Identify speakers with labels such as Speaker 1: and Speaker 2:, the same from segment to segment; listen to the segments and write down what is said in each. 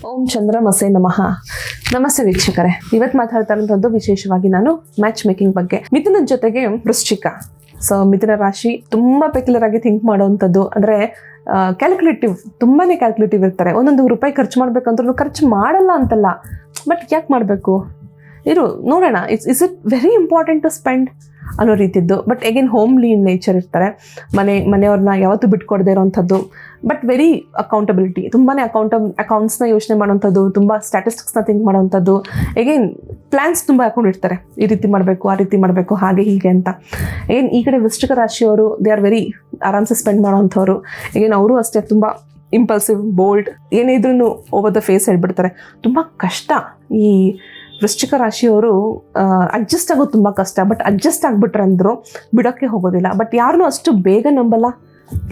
Speaker 1: ಓಂ ಚಂದ್ರಮಸೆ ನಮಃ. ನಮಸ್ತೆ ವೀಕ್ಷಕರೇ, ಇವತ್ತು ಮಾತಾಡ್ತಾ ಇರುವಂಥದ್ದು ವಿಶೇಷವಾಗಿ ನಾನು ಮ್ಯಾಚ್ ಮೇಕಿಂಗ್ ಬಗ್ಗೆ. ಮಿಥುನದ ಜೊತೆಗೆ ವೃಶ್ಚಿಕ. ಸೊ ಮಿಥುನ ರಾಶಿ ತುಂಬಾ ಪೆಕ್ಯುಲರ್ ಆಗಿ ಥಿಂಕ್ ಮಾಡುವಂಥದ್ದು, ಅಂದ್ರೆ ಕ್ಯಾಲ್ಕುಲೇಟಿವ್, ತುಂಬಾನೇ ಕ್ಯಾಲ್ಕುಲೇಟಿವ್ ಇರ್ತಾರೆ. ಒಂದೊಂದು ರೂಪಾಯಿ ಖರ್ಚು ಮಾಡ್ಬೇಕಂದ್ರೂ ಖರ್ಚು ಮಾಡಲ್ಲ ಅಂತಲ್ಲ, ಬಟ್ ಯಾಕೆ ಮಾಡಬೇಕು ಇರು ನೋಡೋಣ, is it very important to spend ಅನ್ನೋ ರೀತಿದ್ದು. But again homely in nature ಇರ್ತಾರೆ. ಮನೆಯವ್ರನ್ನ ಯಾವತ್ತೂ ಬಿಟ್ಕೊಡದೇ ಇರೋವಂಥದ್ದು, ಬಟ್ ವೆರಿ ಅಕೌಂಟಬಿಲಿಟಿ, ತುಂಬಾ ಅಕೌಂಟ್ಸ್ನ ಯೋಚನೆ ಮಾಡೋವಂಥದ್ದು, ತುಂಬ ಸ್ಟ್ಯಾಟಿಸ್ಟಿಕ್ಸ್ನ ಥಿಂಕ್ ಮಾಡೋವಂಥದ್ದು. ಎಗೇನ್ ಪ್ಲ್ಯಾನ್ಸ್ ತುಂಬ ಹಾಕೊಂಡಿರ್ತಾರೆ, ಈ ರೀತಿ ಮಾಡಬೇಕು, ಆ ರೀತಿ ಮಾಡಬೇಕು, ಹಾಗೆ ಹೀಗೆ ಅಂತ. ಎಗೇನ್ ಈ ಕಡೆ ವೃಶ್ಚಿಕ ರಾಶಿಯವರು ದೇ ಆರ್ ವೆರಿ ಆರಾಮ್ಸೆ ಸ್ಪೆಂಡ್ ಮಾಡೋವಂಥವ್ರು. ಎಗೇನ್ ಅವರು ಅಷ್ಟೇ ತುಂಬ ಇಂಪಲ್ಸಿವ್, ಬೋಲ್ಡ್, ಏನಿದ್ರೂ ಓವರ್ ದ ಫೇಸ್ ಹೇಳ್ಬಿಡ್ತಾರೆ. ತುಂಬ ಕಷ್ಟ ಈ ವೃಶ್ಚಿಕ ರಾಶಿಯವರು ಅಡ್ಜಸ್ಟ್ ಆಗೋದು ತುಂಬ ಕಷ್ಟ. ಬಟ್ ಅಡ್ಜಸ್ಟ್ ಆಗಿಬಿಟ್ರೆ ಅಂದರು ಬಿಡೋಕ್ಕೆ ಹೋಗೋದಿಲ್ಲ. ಬಟ್ ಯಾರನ್ನೂ ಅಷ್ಟು ಬೇಗ ನಂಬಲ್ಲ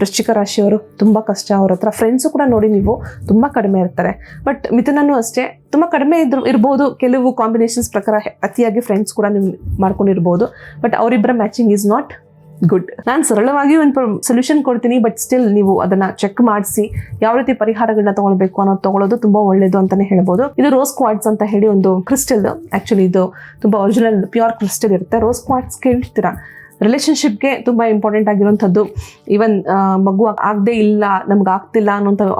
Speaker 1: ವೃಶ್ಚಿಕ ರಾಶಿಯವರು. ತುಂಬ ಕಷ್ಟ. ಅವ್ರ ಹತ್ರ ಫ್ರೆಂಡ್ಸು ಕೂಡ ನೋಡಿ ನೀವು ತುಂಬ ಕಡಿಮೆ ಇರ್ತಾರೆ. ಬಟ್ ಮಿಥುನನೂ ಅಷ್ಟೇ ತುಂಬ ಕಡಿಮೆ ಇರ್ಬೋದು. ಕೆಲವು ಕಾಂಬಿನೇಷನ್ಸ್ ಪ್ರಕಾರ ಅತಿಯಾಗಿ ಫ್ರೆಂಡ್ಸ್ ಕೂಡ ನೀವು ಮಾಡ್ಕೊಂಡಿರ್ಬೋದು. ಬಟ್ ಅವರಿಬ್ಬರ ಮ್ಯಾಚಿಂಗ್ ಈಸ್ ನಾಟ್ ಗುಡ್. ನಾನು ಸರಳವಾಗಿ ಒಂದು ಸೊಲ್ಯೂಷನ್ ಕೊಡ್ತೀನಿ, ಬಟ್ ಸ್ಟಿಲ್ ನೀವು ಅದನ್ನ ಚೆಕ್ ಮಾಡಿಸಿ ಯಾವ ರೀತಿ ಪರಿಹಾರಗಳನ್ನ ತಗೊಳ್ಬೇಕು ಅನ್ನೋದು ತಗೊಳ್ಳೋದು ತುಂಬಾ ಒಳ್ಳೇದು ಅಂತಾನೆ ಹೇಳ್ಬೋದು. ಇದು ರೋಸ್ ಕ್ವಾರ್ಟ್ಸ್ ಅಂತ ಹೇಳಿ ಒಂದು ಕ್ರಿಸ್ಟಲ್. ಆಕ್ಚುಲಿ ಇದು ತುಂಬಾ ಒರಿಜಿನಲ್ ಪ್ಯೂರ್ ಕ್ರಿಸ್ಟಲ್ ಇರುತ್ತೆ. ರೋಸ್ ಕ್ವಾರ್ಟ್ಸ್ ಕೇಳ್ತೀರಾ, ರಿಲೇಷನ್ಶಿಪ್ಗೆ ತುಂಬ ಇಂಪಾರ್ಟೆಂಟ್ ಆಗಿರುವಂಥದ್ದು. ಈವನ್ ಮಗು ಆಗದೆ ಇಲ್ಲ, ನಮ್ಗೆ ಆಗ್ತಿಲ್ಲ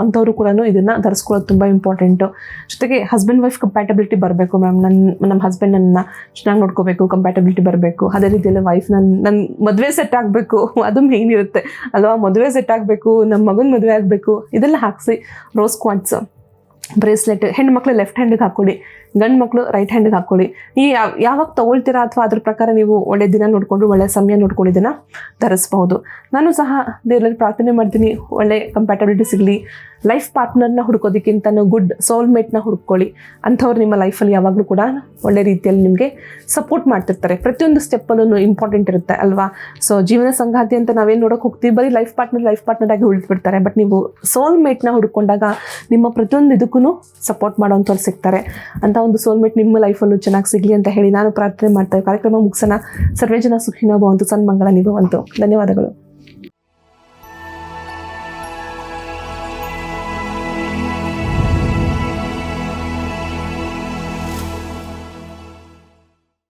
Speaker 1: ಅಂಥವ್ರು ಕೂಡ ಇದನ್ನು ಧರಿಸ್ಕೊಳ್ಳೋದು ತುಂಬ ಇಂಪಾರ್ಟೆಂಟು. ಜೊತೆಗೆ ಹಸ್ಬೆಂಡ್ ವೈಫ್ ಕಂಪ್ಯಾಟಬಿಲಿಟಿ ಬರಬೇಕು ಮ್ಯಾಮ್. ನಮ್ಮ ಹಸ್ಬೆಂಡ್ ನನ್ನ ಚೆನ್ನಾಗಿ ನೋಡ್ಕೋಬೇಕು, ಕಂಪ್ಯಾಟಬಿಲಿಟಿ ಬರಬೇಕು. ಅದೇ ರೀತಿಯಲ್ಲಿ ವೈಫ್ ನನ್ನ ಮದುವೆ ಸೆಟ್ ಆಗಬೇಕು, ಅದು ಮೇನ್ ಇರುತ್ತೆ ಅಲ್ವಾ. ಮದುವೆ ಸೆಟ್ ಆಗಬೇಕು, ನಮ್ಮ ಮಗನ ಮದುವೆ ಆಗಬೇಕು, ಇದೆಲ್ಲ ಹಾಕಿಸಿ ರೋಸ್ ಕ್ವಾರ್ಟ್ಸ್ ಬ್ರೇಸ್ಲೆಟ್. ಹೆಣ್ಮಕ್ಳು ಲೆಫ್ಟ್ ಹ್ಯಾಂಡಿಗೆ ಹಾಕ್ಕೊಳ್ಳಿ, ಗಂಡು ಮಕ್ಕಳು ರೈಟ್ ಹ್ಯಾಂಡಿಗೆ ಹಾಕ್ಕೊಳ್ಳಿ. ಈ ಯಾವಾಗ ತೊಗೊಳ್ತೀರಾ ಅಥವಾ ಅದ್ರ ಪ್ರಕಾರ ನೀವು ಒಳ್ಳೆ ದಿನ ನೋಡಿಕೊಂಡು ಒಳ್ಳೆ ಸಮಯ ನೋಡ್ಕೊಂಡು ಇದನ್ನು ಧರಿಸ್ಬಹುದು. ನಾನು ಸಹ ದೇವರಲ್ಲಿ ಪ್ರಾರ್ಥನೆ ಮಾಡ್ತೀನಿ, ಒಳ್ಳೆ ಕಂಪ್ಯಾಟಬಿಲಿಟಿ ಸಿಗಲಿ. ಲೈಫ್ ಪಾರ್ಟ್ನರ್ನ ಹುಡ್ಕೋದಕ್ಕಿಂತ ಗುಡ್ ಸೋಲ್ಮೇಟ್ನ ಹುಡ್ಕೊಳ್ಳಿ. ಅಂಥವ್ರು ನಿಮ್ಮ ಲೈಫಲ್ಲಿ ಯಾವಾಗಲೂ ಕೂಡ ಒಳ್ಳೆ ರೀತಿಯಲ್ಲಿ ನಿಮಗೆ ಸಪೋರ್ಟ್ ಮಾಡ್ತಿರ್ತಾರೆ. ಪ್ರತಿಯೊಂದು ಸ್ಟೆಪ್ಪಲ್ಲೂ ಇಂಪಾರ್ಟೆಂಟ್ ಇರುತ್ತೆ ಅಲ್ವಾ. ಸೊ ಜೀವನ ಸಂಗಾತಿ ಅಂತ ನಾವೇನು ನೋಡೋಕೆ ಹೋಗ್ತೀವಿ, ಬರೀ ಲೈಫ್ ಪಾರ್ಟ್ನರ್ ಆಗಿ ಉಳಿದ್ಬಿಡ್ತಾರೆ. ಬಟ್ ನೀವು ಸೋಲ್ಮೇಟ್ನ ಹುಡ್ಕೊಂಡಾಗ ನಿಮ್ಮ ಪ್ರತಿಯೊಂದು ಇದಕ್ಕೂ ಸಪೋರ್ಟ್ ಮಾಡೋವಂಥವ್ರು ಸಿಗ್ತಾರೆ. ಅಂತ ಒಂದು ಸೋಲ್ಮೇಟ್ ನಿಮ್ಮ ಲೈಫಲ್ಲೂ ಚೆನ್ನಾಗಿ ಸಿಗಲಿ ಅಂತ ಹೇಳಿ ನಾನು ಪ್ರಾರ್ಥನೆ ಮಾಡ್ತಾ ಕಾರ್ಯಕ್ರಮ ಮುಗಿಸೋಣ. ಸರ್ವೇ ಜನ ಸುಖಿನೋ ಭವಂತು, ಸನ್ಮಂಗಳ ನೀವು ಬಂತು. ಧನ್ಯವಾದಗಳು.